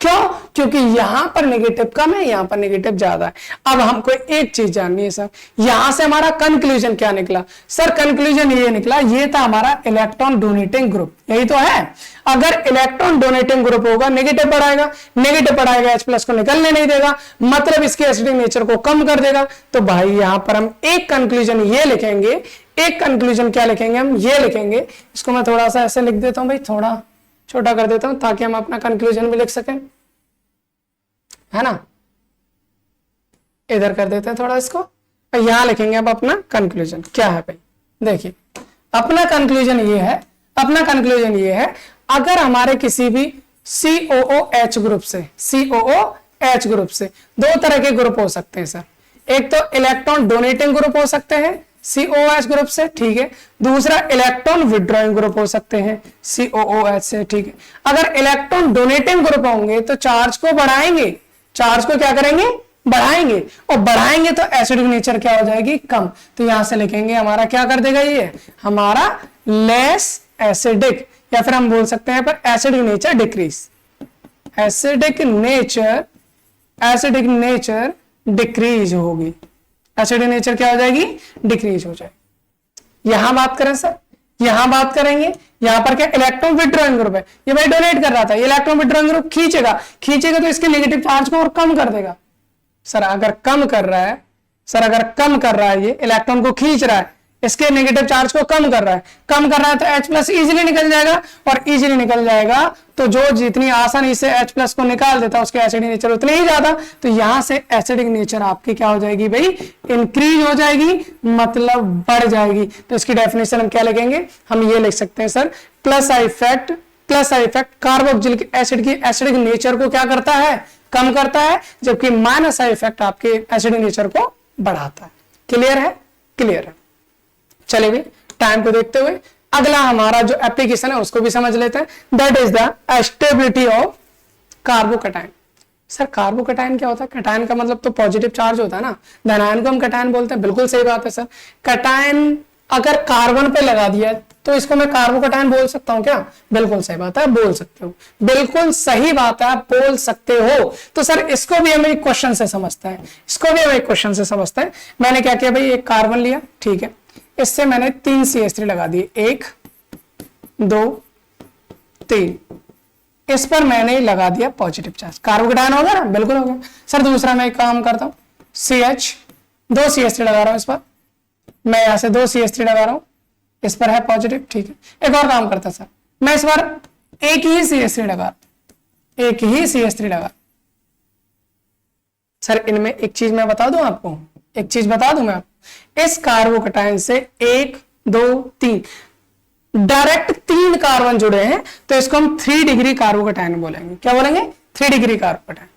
क्यों? क्योंकि यहां पर नेगेटिव कम है, यहां पर नेगेटिव ज्यादा है। अब हमको एक चीज जाननी है सर, यहां से हमारा कंक्लूजन क्या निकला? सर कंक्लूजन ये निकला, ये था हमारा इलेक्ट्रॉन डोनेटिंग ग्रुप, यही तो है। अगर इलेक्ट्रॉन डोनेटिंग ग्रुप होगा, नेगेटिव बढ़ाएगा, H प्लस को निकलने नहीं देगा, मतलब इसके एसिडिक नेचर को कम कर देगा। तो भाई यहां पर हम एक कंक्लूजन ये लिखेंगे, क्या लिखेंगे? हम ये लिखेंगे, इसको मैं थोड़ा सा ऐसे लिख देता हूं भाई, थोड़ा छोटा कर देता हूं ताकि हम अपना कंक्लूजन भी लिख सकें, है ना? इधर कर देते हैं थोड़ा इसको, और यहां लिखेंगे अब अपना कंक्लूजन। क्या है भाई? देखिए अपना कंक्लूजन ये है, अगर हमारे किसी भी COOH ग्रुप से दो तरह के ग्रुप हो सकते हैं सर। एक तो इलेक्ट्रॉन डोनेटिंग ग्रुप हो सकते हैं COOH ग्रुप से, ठीक है। दूसरा इलेक्ट्रॉन विड्रॉइंग ग्रुप हो सकते हैं COOH से, ठीक है। अगर इलेक्ट्रॉन डोनेटिंग ग्रुप होंगे तो चार्ज को बढ़ाएंगे, और बढ़ाएंगे तो एसिडिक नेचर क्या हो जाएगी? कम। तो यहां से लिखेंगे हमारा क्या कर देगा? ये हमारा लेस एसिडिक, या फिर हम बोल सकते हैं पर acidic nature decrease, acidic nature decrease होगी, एसिडिक नेचर क्या हो जाएगी? डिक्रीज हो जाएगी। यहां बात करें सर, यहां बात करेंगे, यहां पर क्या इलेक्ट्रॉन विड्रॉइंग ग्रुप है, ये भाई डोनेट कर रहा था, ये इलेक्ट्रॉन विड्रॉइंग ग्रुप खींचेगा तो इसके नेगेटिव चार्ज को और कम कर देगा। सर अगर कम कर रहा है, ये इलेक्ट्रॉन को खींच रहा है, इसके नेगेटिव चार्ज को कम कर रहा है तो H प्लस इजीली निकल जाएगा, और इजीली निकल जाएगा तो जो जितनी आसानी से H प्लस को निकाल देता है उसके एसिडिक नेचर उतनी ही ज्यादा। तो यहां से एसिडिक नेचर आपकी क्या हो जाएगी भाई? इंक्रीज हो जाएगी, मतलब बढ़ जाएगी। तो इसकी डेफिनेशन हम क्या लिखेंगे? हम ये लिख सकते हैं sir, plus I effect carboxylic acid की एसिडिक नेचर को क्या करता है? कम करता है, जबकि माइनस आई इफेक्ट आपके एसिडिक नेचर को बढ़ाता है। क्लियर है? चलिए भाई टाइम को देखते हुए अगला हमारा जो एप्लीकेशन है उसको भी समझ लेते हैं। That is the stability of carbocation. Sir carbocation क्या होता है? कैटायन का मतलब तो पॉजिटिव चार्ज होता है ना, धनायन को हम कैटायन बोलते हैं। बिल्कुल सही बात है सर। कैटायन अगर कार्बन पे लगा दिया तो इसको मैं कार्बोकैटायन बोल सकता हूं क्या? बिल्कुल सही बात है, बोल सकते हो, बिल्कुल सही बात है, बोल सकते हो। तो सर इसको भी हम एक क्वेश्चन से समझते हैं, मैंने क्या किया भाई, एक कार्बन लिया, ठीक है, इससे मैंने 3 CH3 लगा दिए, 1 2 3, इस पर मैंने लगा दिया पॉजिटिव चार्ज, कार्बोकैटायन हो गया ना? बिल्कुल हो गया। सर दूसरा मैं एक काम करता हूं, दो CH3 लगा रहा हूं इस पर, मैं यहां से 2 CH3 लगा रहा हूं, इस पर है पॉजिटिव, ठीक है। एक और काम करता सर, मैं इस बार एक ही CH3 लगा। सर इनमें एक चीज मैं बता दूं आपको, इस कार्बोकैटायन से 1 2 3 डायरेक्ट 3 कार्बन जुड़े हैं तो इसको हम 3 डिग्री कार्बोकैटायन बोलेंगे। क्या बोलेंगे? 3 डिग्री कार्बोकैटायन।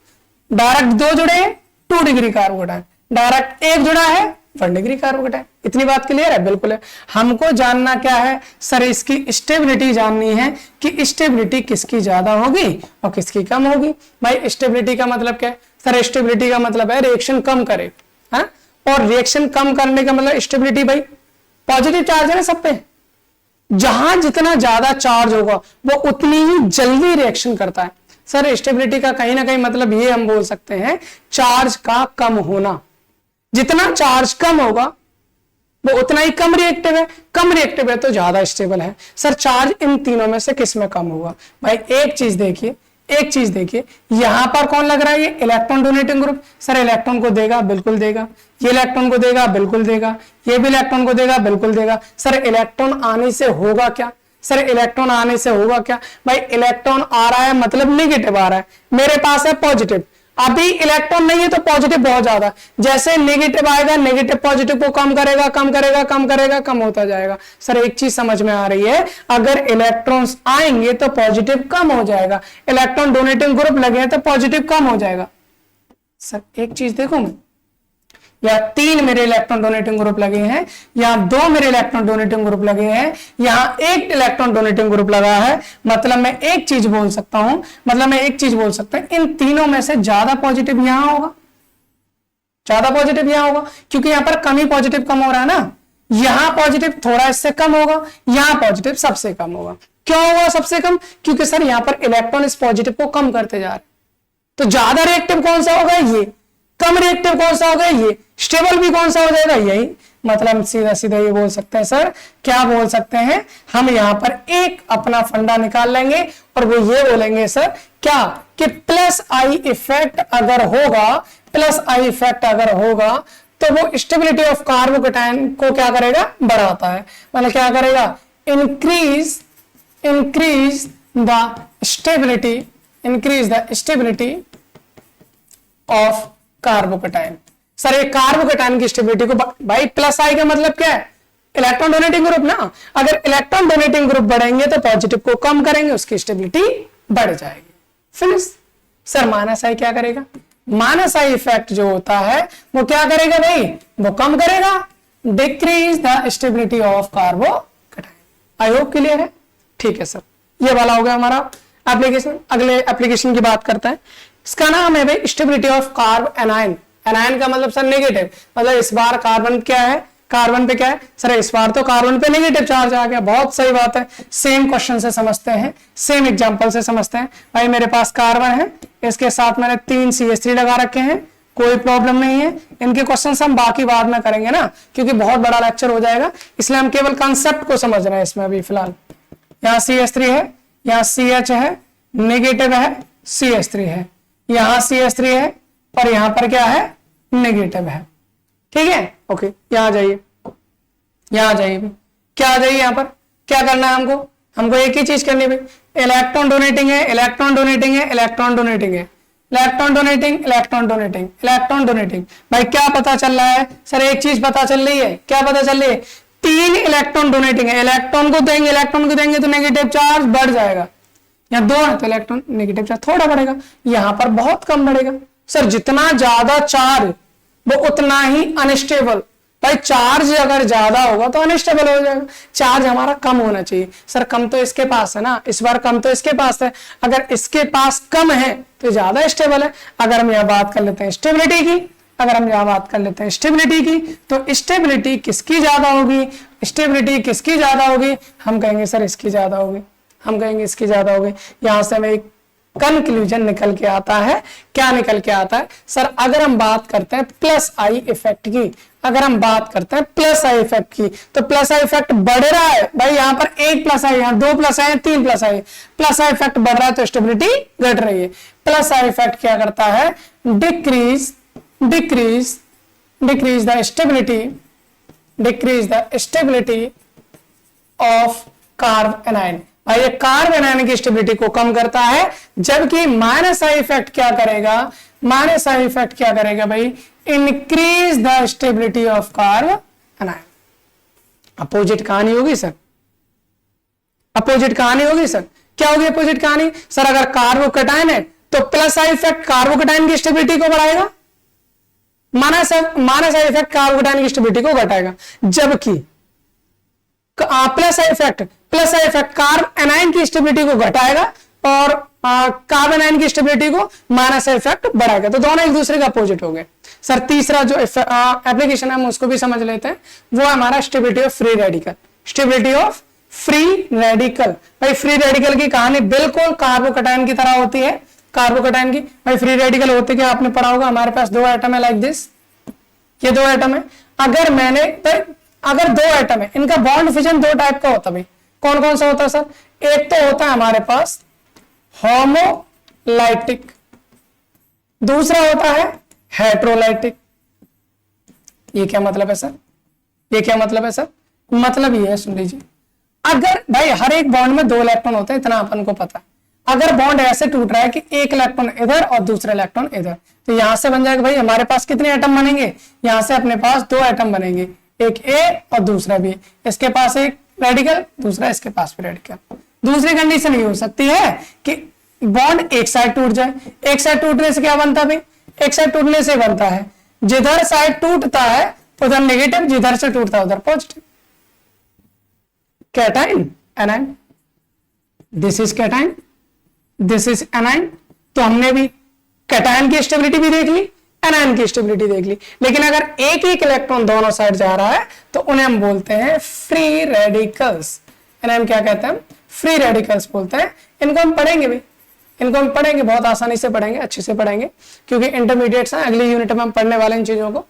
डायरेक्ट 2 जुड़े हैं 2 डिग्री कार्बोकैटायन, डायरेक्ट 1 जुड़ा है 1 डिग्री कार्बोकैटायन। इतनी बात क्लियर है? बिल्कुल है। हमको जानना क्या है सर? इसकी स्टेबिलिटी जाननी है कि स्टेबिलिटी किसकी ज्यादा होगी और किसकी कम होगी। भाई स्टेबिलिटी का मतलब क्या है? सर स्टेबिलिटी का मतलब है रिएक्शन कम करे, हाँ? और रिएक्शन कम करने का मतलब स्टेबिलिटी भाई पॉजिटिव चार्ज है ना सब पे, जहां जितना ज्यादा चार्ज होगा वो उतनी ही जल्दी रिएक्शन करता है। सर स्टेबिलिटी का कहीं ना कहीं मतलब ये हम बोल सकते हैं चार्ज का कम होना, जितना चार्ज कम होगा वो उतना ही कम रिएक्टिव है, कम रिएक्टिव है तो ज्यादा स्टेबल है। सर चार्ज इन तीनों में से किस में कम होगा? भाई एक चीज देखिए, एक चीज देखिए, यहां पर कौन लग रहा है? ये electron donating group. Sir electron को देगा, बिल्कुल देगा। ये इलेक्ट्रॉन को देगा, बिल्कुल देगा। ये भी इलेक्ट्रॉन को देगा, बिल्कुल देगा। सर इलेक्ट्रॉन आने से होगा क्या? सर इलेक्ट्रॉन आने से होगा क्या? भाई इलेक्ट्रॉन आ रहा है मतलब नेगेटिव आ रहा है, मेरे पास है पॉजिटिव, अभी इलेक्ट्रॉन नहीं है तो पॉजिटिव बहुत ज्यादा, जैसे नेगेटिव आएगा नेगेटिव पॉजिटिव को कम करेगा, कम करेगा, कम करेगा, कम होता जाएगा। सर एक चीज समझ में आ रही है, अगर इलेक्ट्रॉन्स आएंगे तो पॉजिटिव कम हो जाएगा, इलेक्ट्रॉन डोनेटिंग ग्रुप लगे हैं तो पॉजिटिव कम हो जाएगा। सर एक चीज देखो, मैं या 3 मेरे इलेक्ट्रॉन डोनेटिंग ग्रुप लगे हैं, यहाँ 2 मेरे इलेक्ट्रॉन डोनेटिंग ग्रुप लगे हैं, यहाँ 1 इलेक्ट्रॉन डोनेटिंग ग्रुप लगा है, मतलब मैं एक चीज बोल सकता हूं, इन तीनों में से ज्यादा पॉजिटिव यहां होगा, ज्यादा पॉजिटिव यहां होगा, क्योंकि यहां पर कम ही पॉजिटिव कम हो रहा है ना। यहां पॉजिटिव थोड़ा इससे कम होगा, यहां पॉजिटिव सबसे कम होगा। क्यों होगा सबसे कम? क्योंकि सर यहां पर इलेक्ट्रॉन इस पॉजिटिव को कम करते जा रहे, तो ज्यादा रिएक्टिव कौन सा होगा? ये। कम रिएक्टिव कौन सा होगा? ये। स्टेबल भी कौन सा हो जाएगा? यही। मतलब सीधा सीधा ये बोल सकते हैं सर, क्या बोल सकते हैं हम, यहां पर एक अपना फंडा निकाल लेंगे और वो ये बोलेंगे सर क्या, कि प्लस आई इफेक्ट अगर होगा, प्लस आई इफेक्ट अगर होगा तो वो स्टेबिलिटी ऑफ कार्बोकैटायन को क्या करेगा? बढ़ाता है। मतलब क्या करेगा? Increase the stability of carbocation. Sir ये कार्बोकैटायन की स्टेबिलिटी को, भाई प्लस आई का मतलब क्या है? इलेक्ट्रॉन डोनेटिंग ग्रुप ना। अगर इलेक्ट्रॉन डोनेटिंग ग्रुप बढ़ेंगे तो पॉजिटिव को कम करेंगे, उसकी स्टेबिलिटी बढ़ जाएगी। फिनिश। सर माइनस आई क्या करेगा? माइनस आई इफेक्ट जो होता है वो क्या करेगा भाई? वो कम करेगा, decrease the stability of carbocation. I hope clear है? ठीक है सर, ये वाला हो गया हमारा एप्लीकेशन। अगले एप्लीकेशन की बात करते हैं, इसका नाम है भाई stability of carb anion. Anion का मतलब सर नेगेटिव, मतलब इस बार कार्बन क्या है, कार्बन पे क्या है? सर इस बार तो कार्बन पे नेगेटिव चार्ज आ गया, बहुत सही बात है। सेम क्वेश्चन से समझते हैं, सेम एग्जांपल से समझते हैं। भाई मेरे पास कार्बन है, इसके साथ मैंने 3 CH3 लगा रखे हैं, कोई प्रॉब्लम नहीं है। इनके क्वेश्चन हम बाकी बाद में करेंगे ना, क्योंकि बहुत बड़ा लेक्चर हो जाएगा, इसलिए हम केवल कंसेप्ट को समझ रहे हैं इसमें अभी फिलहाल। यहाँ CH3 है, यहाँ CH है, नेगेटिव है, CH3 है, यहाँ CH3 है और यहां पर क्या है? नेगेटिव है। ठीक है, ओके। यहां जाइए, यहां जाइए, क्या आ जाइए? यहां पर क्या करना है हमको? हमको एक ही चीज करनी है भाई, इलेक्ट्रॉन डोनेटिंग है, इलेक्ट्रॉन डोनेटिंग है, इलेक्ट्रॉन डोनेटिंग है, electron donating, electron donating, electron donating. भाई क्या पता चल रहा है? सर एक चीज पता चल रही है, क्या पता चल रही है? 3 इलेक्ट्रॉन डोनेटिंग है, इलेक्ट्रॉन को देंगे तो नेगेटिव चार्ज बढ़ जाएगा। यहाँ 2 है तो इलेक्ट्रॉन नेगेटिव चार्ज थोड़ा बढ़ेगा, यहां पर बहुत कम बढ़ेगा। सर जितना ज्यादा चार्ज वो उतना ही अनस्टेबल। भाई चार्ज अगर ज्यादा होगा तो अनस्टेबल हो जाएगा, चार्ज हमारा कम होना चाहिए। सर कम तो इसके पास है ना, इस बार कम तो इसके पास है, अगर इसके पास कम है तो ज्यादा स्टेबल है। अगर हम यहाँ बात कर लेते हैं स्टेबिलिटी की, तो स्टेबिलिटी किसकी ज्यादा होगी? स्टेबिलिटी किसकी ज्यादा होगी? हम कहेंगे सर इसकी ज्यादा होगी, यहां से हमें एक कंक्लूजन निकल के आता है। क्या निकल के आता है? सर अगर हम बात करते हैं प्लस आई इफेक्ट की, तो प्लस आई इफेक्ट बढ़ रहा है। भाई यहाँ पर 1 प्लस आई, यहाँ 2 plus I, 3 plus I, plus I effect बढ़ रहा है तो स्टेबिलिटी घट रही है। प्लस आई इफेक्ट क्या करता है? Decrease the stability of carb anion. ये कार्ब एनायन की स्टेबिलिटी को कम करता है, जबकि माइनस आई इफेक्ट क्या करेगा? भाई increase the stability of carb anion. Opposite कहानी होगी सर, क्या होगी अपोजिट कहानी? सर अगर कार्बोकैटायन है तो प्लस आई इफेक्ट कार्बोकैटायन की स्टेबिलिटी को बढ़ाएगा, माइनस आई इफेक्ट कार्बोकैटायन की स्टेबिलिटी को घटाएगा। जबकि plus I effect carb anion की स्टेबिलिटी को घटाएगा और कार्बन आयन की स्टेबिलिटी को माइनस इफेक्ट बढ़ाएगा। तो दोनों एक दूसरे का अपोजिट हो गए। सर तीसरा जो एप्लीकेशन है हम उसको भी समझ लेते हैं, वो हमारा stability of free radical. Stability of free radical, भाई फ्री रेडिकल की कहानी बिल्कुल कार्बोकैटायन की तरह होती है। कार्बोकैटायन की भाई फ्री रेडिकल होते क्या आपने पढ़ा होगा, हमारे पास दो एटम है लाइक दिस, ये दो एटम है। अगर दो एटम है, इनका बॉन्ड फिजन दो टाइप का होता है भाई। कौन कौन सा होता है सर? एक तो होता है हमारे पास होमोलाइटिक, दूसरा होता है हेट्रोलाइटिक। ये क्या मतलब है सर? ये क्या मतलब है सर? मतलब ये है, सुन लीजिए, अगर भाई हर एक बॉन्ड में दो इलेक्ट्रॉन होते हैं, इतना अपन को पता है। अगर बॉन्ड ऐसे टूट रहा है कि एक इलेक्ट्रॉन इधर और दूसरा इलेक्ट्रॉन इधर, तो यहां से बन जाएगा भाई हमारे पास कितने एटम बनेंगे? यहां से अपने पास दो एटम बनेंगे, एक ए और दूसरा बी। इसके पास एक रेडिकल, दूसरा इसके पास भी रेडिकल। दूसरी कंडीशन ये हो सकती है कि बॉन्ड एक साइड टूट जाए। एक साइड टूटने से क्या बनता है भाई? एक साइड टूटने से बनता है, जिधर साइड टूटता है उधर नेगेटिव, जिधर से टूटता है उधर positive. Cation A9, this is cation, this is A9. तो हमने भी कैटायन की स्टेबिलिटी भी देख ली, एनायन की स्टेबिलिटी देख ली। लेकिन अगर एक एक इलेक्ट्रॉन दोनों साइड जा रहा है तो उन्हें हम बोलते हैं फ्री रेडिकल्स। इन्हें हम क्या कहते हैं? फ्री रेडिकल्स बोलते हैं। इनको हम पढ़ेंगे भी, इनको हम पढ़ेंगे, बहुत आसानी से पढ़ेंगे, अच्छे से पढ़ेंगे, क्योंकि इंटरमीडिएट है, अगली यूनिट में हम पढ़ने वाले इन चीजों को।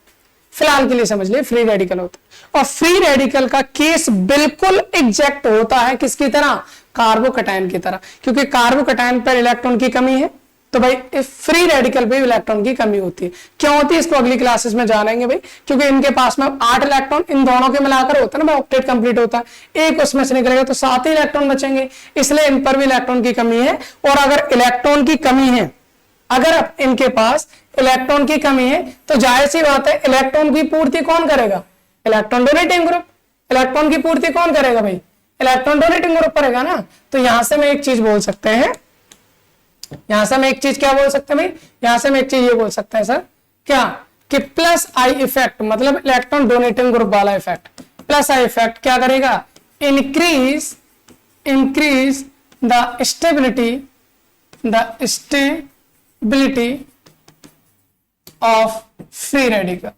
फिलहाल के लिए समझ लिए फ्री रेडिकल होता है। और फ्री रेडिकल का केस बिल्कुल एग्जैक्ट होता है किसकी तरह? कार्बोकैटायन की तरह। क्योंकि कार्बोकैटायन पर इलेक्ट्रॉन की कमी है, तो भाई फ्री रेडिकल पे इलेक्ट्रॉन की कमी होती है। क्यों होती है इसको अगली क्लासेस में जानेंगे भाई, क्योंकि इनके पास में 8 इलेक्ट्रॉन इन दोनों के मिलाकर होता है ना, ऑक्टेट कंप्लीट होता है, एक उसमें से निकलेगा तो 7 ही इलेक्ट्रॉन बचेंगे, इसलिए इन पर भी इलेक्ट्रॉन की कमी है। और अगर इलेक्ट्रॉन की कमी है, अगर इनके पास इलेक्ट्रॉन की कमी है, तो जाहिर सी बात है इलेक्ट्रॉन की पूर्ति कौन करेगा? Electron donating group. इलेक्ट्रॉन की पूर्ति कौन करेगा भाई? इलेक्ट्रॉन डोनेटिंग ग्रुप करेगा ना। तो यहां से मैं एक चीज बोल सकते हैं, यहां से हम एक चीज क्या बोल सकते हैं भाई? यहां से हम एक चीज ये बोल सकते हैं सर, क्या कि प्लस आई इफेक्ट, मतलब इलेक्ट्रॉन डोनेटिंग ग्रुप वाला इफेक्ट। प्लस आई इफेक्ट क्या करेगा? Increase the stability of free radical.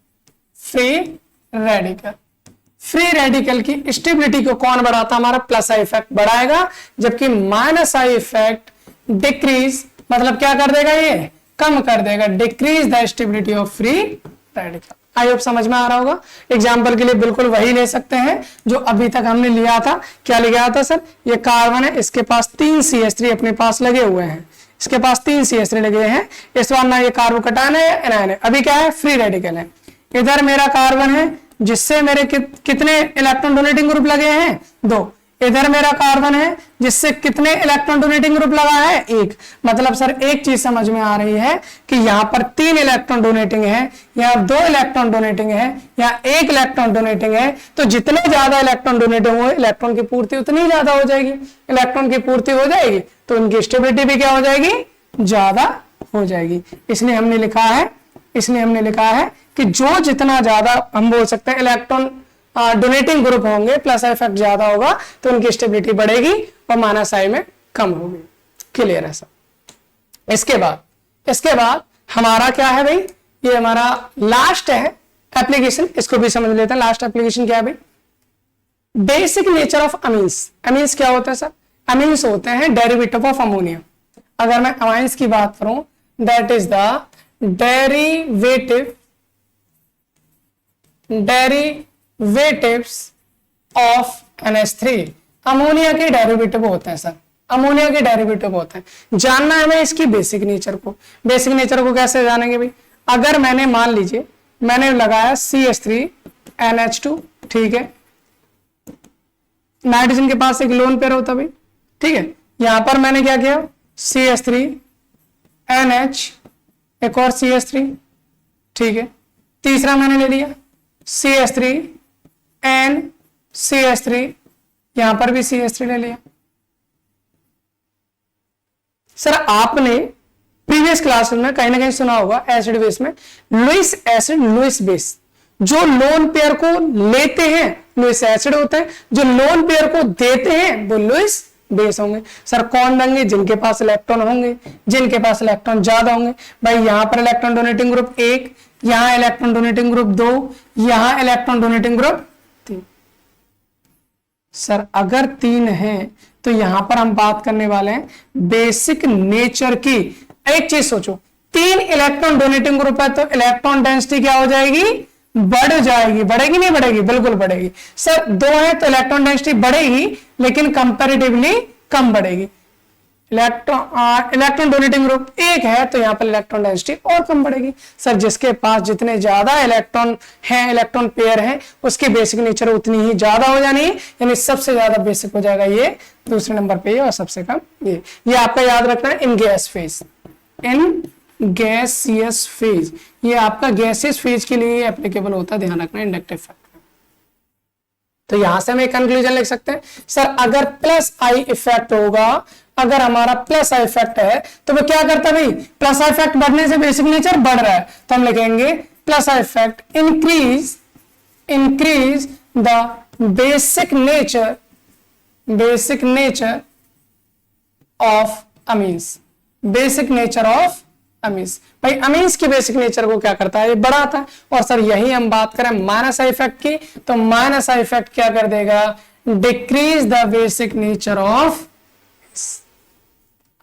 Free radical की स्टेबिलिटी को कौन बढ़ाता? हमारा प्लस आई इफेक्ट बढ़ाएगा, जबकि माइनस आई इफेक्ट डिक्रीज, मतलब क्या कर देगा? ये कम कर देगा, decrease the stability of free radical. I hope समझ में आ रहा होगा। एग्जाम्पल के लिए बिल्कुल वही ले सकते हैं जो अभी तक हमने लिया था। क्या लिया था सर? ये कार्बन है, इसके पास 3 CH3 अपने पास लगे हुए हैं, इसके पास 3 CH3 लगे हैं। इस बार ना ये कार्बोकैटायन है या एनायन है, अभी क्या है? फ्री रेडिकल है। इधर मेरा कार्बन है जिससे मेरे कितने इलेक्ट्रॉन डोनेटिंग ग्रुप लगे हैं? 2। इधर मेरा कार्बन है जिससे कितने इलेक्ट्रॉन डोनेटिंग ग्रुप लगा है? 1। मतलब सर एक चीज समझ में आ रही है कि यहां पर 3 इलेक्ट्रॉन डोनेटिंग है, यहाँ 2 इलेक्ट्रॉन डोनेटिंग है, यहाँ 1 इलेक्ट्रॉन डोनेटिंग है। तो जितने ज्यादा इलेक्ट्रॉन डोनेटिंग हो, इलेक्ट्रॉन की पूर्ति उतनी ज्यादा हो जाएगी। इलेक्ट्रॉन की पूर्ति हो जाएगी तो उनकी स्टेबिलिटी भी क्या हो जाएगी? ज्यादा हो जाएगी। इसलिए हमने लिखा है कि जो जितना ज्यादा हम बोल सकते हैं इलेक्ट्रॉन डोनेटिंग ग्रुप होंगे, प्लस इफेक्ट ज्यादा होगा तो उनकी स्टेबिलिटी बढ़ेगी और माइनस आई में कम होगी। क्लियर है सर? इसके बाद हमारा क्या है भाई? ये हमारा लास्ट है एप्लीकेशन, इसको भी समझ लेते हैं। लास्ट एप्लीकेशन क्या है भाई? Basic nature of amines. Amines क्या होते हैं सर? अमीन्स होते हैं डेरिवेटिव ऑफ अमोनिया। अगर मैं अमाइंस की बात करूं, that is the derivatives of NH3। Ammonia के डेरिवेटिव होते हैं सर, अमोनिया के डेरिवेटिव होते हैं। जानना है हमें इसकी बेसिक नेचर को। बेसिक नेचर को कैसे जानेंगे भाई? अगर मैंने मान लीजिए मैंने लगाया CH3NH2, ठीक है, नाइट्रोजन के पास एक लोन पेयर होता भाई, ठीक है। यहां पर मैंने क्या किया? CH3NH, एक और CH3, ठीक है। तीसरा मैंने ले लिया CH3NCH3, यहां पर भी CH3 ले लिया। सर आपने प्रीवियस क्लास में कहीं ना कहीं सुना होगा एसिड बेस में लुईस एसिड लुईस बेस। जो लोन पेयर को लेते हैं लुईस एसिड होते हैं, जो लोन पेयर को देते हैं वो लुईस बेस होंगे। सर कौन देंगे? जिनके पास इलेक्ट्रॉन होंगे, जिनके पास इलेक्ट्रॉन ज्यादा होंगे। भाई यहां पर इलेक्ट्रॉन डोनेटिंग ग्रुप 1, यहां इलेक्ट्रॉन डोनेटिंग ग्रुप 2, यहां इलेक्ट्रॉन डोनेटिंग ग्रुप 3। सर अगर 3 है तो यहां पर हम बात करने वाले हैं बेसिक नेचर की। एक चीज सोचो, 3 इलेक्ट्रॉन डोनेटिंग ग्रुप है तो इलेक्ट्रॉन डेंसिटी क्या हो जाएगी? बढ़ जाएगी। बढ़ेगी नहीं बढ़ेगी? बिल्कुल बढ़ेगी। सर 2 है तो इलेक्ट्रॉन डेंसिटी बढ़ेगी लेकिन कंपैरेटिवली कम बढ़ेगी। इलेक्ट्रॉन डोनेटिंग ग्रुप 1 है तो यहां पर इलेक्ट्रॉन डेंसिटी और कम बढ़ेगी। सर जिसके पास जितने ज्यादा इलेक्ट्रॉन हैं, इलेक्ट्रॉन पेयर है, उसकी बेसिक नेचर उतनी ही ज्यादा हो जानी है, यानी सबसे ज्यादा बेसिक हो जाएगा ये दूसरे नंबर पे और सबसे कम ये आपका याद रखना है इन gas phase, in gaseous phase. ये आपका गैसियस फेज के लिए एप्लीकेबल होता है, ध्यान रखना इंडक्टिव फैक्टर। तो यहां से हम एक कंक्लूजन लिख सकते हैं, सर अगर प्लस आई इफेक्ट होगा, अगर हमारा प्लस आई इफेक्ट है तो वो क्या करता है भाई? प्लस आई इफेक्ट बढ़ने से बेसिक नेचर बढ़ रहा है, तो हम लिखेंगे plus I effect increase the basic nature of amines. Basic nature of amines, भाई अमीन्स की बेसिक नेचर को क्या करता है? ये बढ़ाता है। और सर यही हम बात करें माइनस आई इफेक्ट की, तो माइनस आई इफेक्ट क्या कर देगा? Decrease the basic nature of.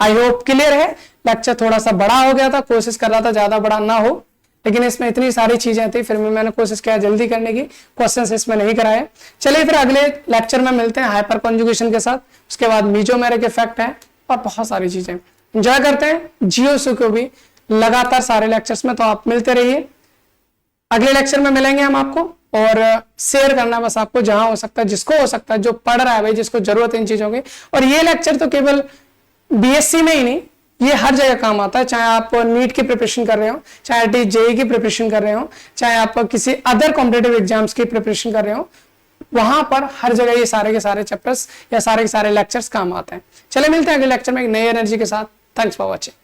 I hope clear है। लेक्चर थोड़ा सा बड़ा हो गया था, कोशिश कर रहा था ज्यादा बड़ा ना हो, लेकिन इसमें इतनी सारी चीजें थी, फिर मैंने कोशिश किया जल्दी करने की, क्वेश्चंस इसमें नहीं कराए। चलिए फिर अगले लेक्चर में मिलते हैं हाइपर कॉन्जुगेशन के साथ, उसके बाद मीजोमेरिक इफेक्ट है और बहुत सारी चीजें। एंजॉय करते हैं जीओसी को भी लगातार सारे लेक्चर्स में, तो आप मिलते रहिए। अगले लेक्चर में मिलेंगे हम आपको, और शेयर करना बस आपको जहां हो सकता है, जिसको हो सकता है, जो पढ़ रहा है भाई, जिसको जरूरत है इन चीजों की। और ये लेक्चर तो केवल बीएससी में ही नहीं, ये हर जगह काम आता है, चाहे आप नीट की प्रिपरेशन कर रहे हो, चाहे जेईई की प्रिपरेशन कर रहे हो, चाहे आप किसी अदर कॉम्पिटिटिव एग्जाम्स की प्रिपरेशन कर रहे हो, वहां पर हर जगह ये सारे के सारे चैप्टर्स या सारे के सारे लेक्चर्स काम आते हैं। चले मिलते हैं अगले लेक्चर में एक नई एनर्जी के साथ। Thanks for watching.